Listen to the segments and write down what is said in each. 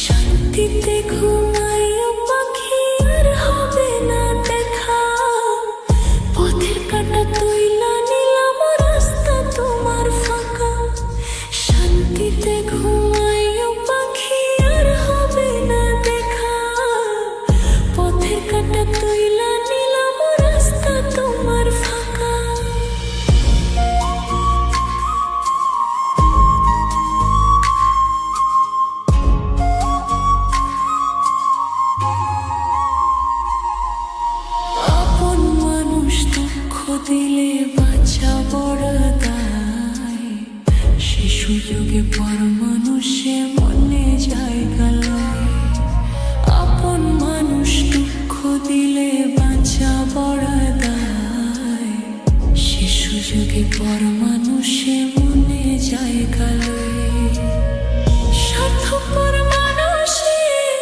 শান্তিতে ঘুমাইও পাখি, আর হবে না দেখা। পথের কাঁটা তুইলা নিলাম, রাস্তা তোমার ফাঁকা। শান্তিতে ঘুমাইও পাখি, আর হবে না দেখা। পথের কাঁটা তুইলা নিলাম, রাস্তা তোমার ফাঁকা। আপন মানুষ দুঃখ দিলে বাঁচা বড় দায়। সে সুযোগে পর মানুষে মনে জায়গা লয়। আপন মানুষ দুঃখ দিলে বাঁচা বড় দায়। সে সুযোগে পর মানুষে মনে জায়গা লয়। স্বার্থপর মানুষের,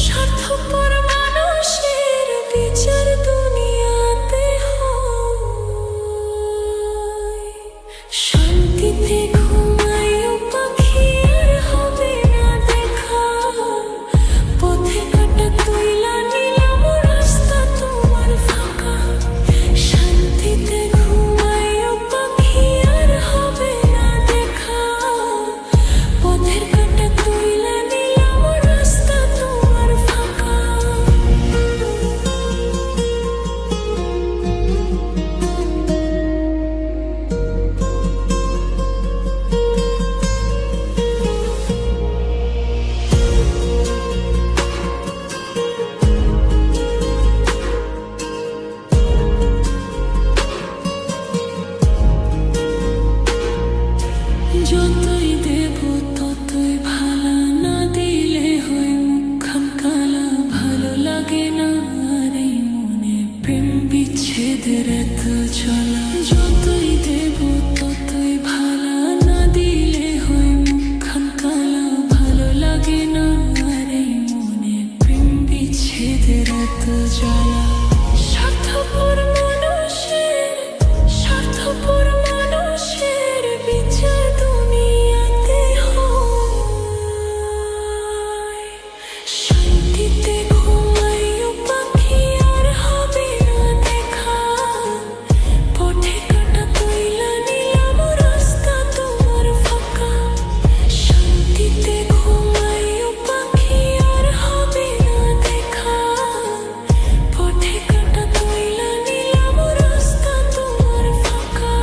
স্বার্থপর মানুষের বিচার দুনিয়াতে হয়। শান্তিতে ঘুমাইও পাখি, আর হবে না দেখা। পথে কাঁটা তুইলা নিলাম, রাস্তা তোমার ফাঁকা। শান্তিতে ঘুমাইও পাখি, আর হবে না দেখা। পথের কাঁটা তুইলা নিলাম, রাস্তা তোমার ফাঁকা। যতই দেব ততই ভালা, না দিলে হয় মুখখান কালা। ভালো লাগে না আর এই মনে প্রেম বিচ্ছেদের এত চলা। যতই দেব ততই ভালা, না দিলে হয় মুখখান কালা। ভালো লাগে না আর এই মনে প্রেম বিচ্ছেদের এত জ্বালা। স্বার্থপর মানুষের, স্বার্থপর মানুষের বিচার দুনিয়াতে হয়। শান্তিতে ঘুমাইও পাখি, আর হবে না দেখা। পথে কাঁটা তুইলা নিলাম, রাস্তা তোমার ফাঁকা। শান্তিতে ঘুমাইও পাখি, আর হবে না দেখা। পথে কাঁটা তুইলা নিলাম, রাস্তা তোমার ফাঁকা।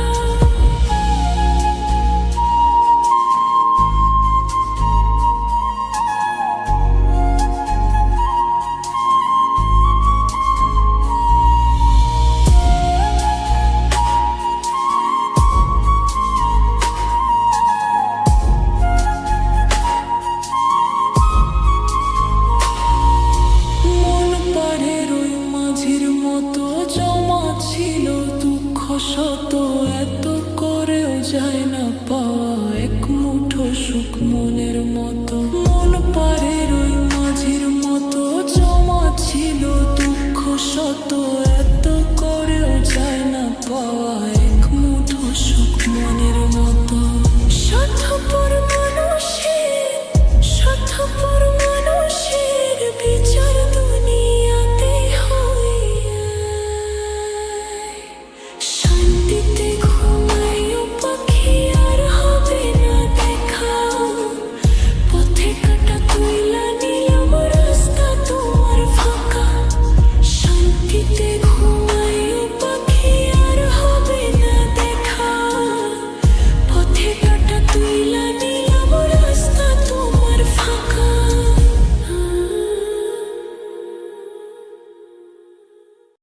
মন পাড়ের ওই মাঝির মতো জমা ছিল দুঃখ শত। এত করেও যায় না পাওয়া এক মুঠো সুখ মনের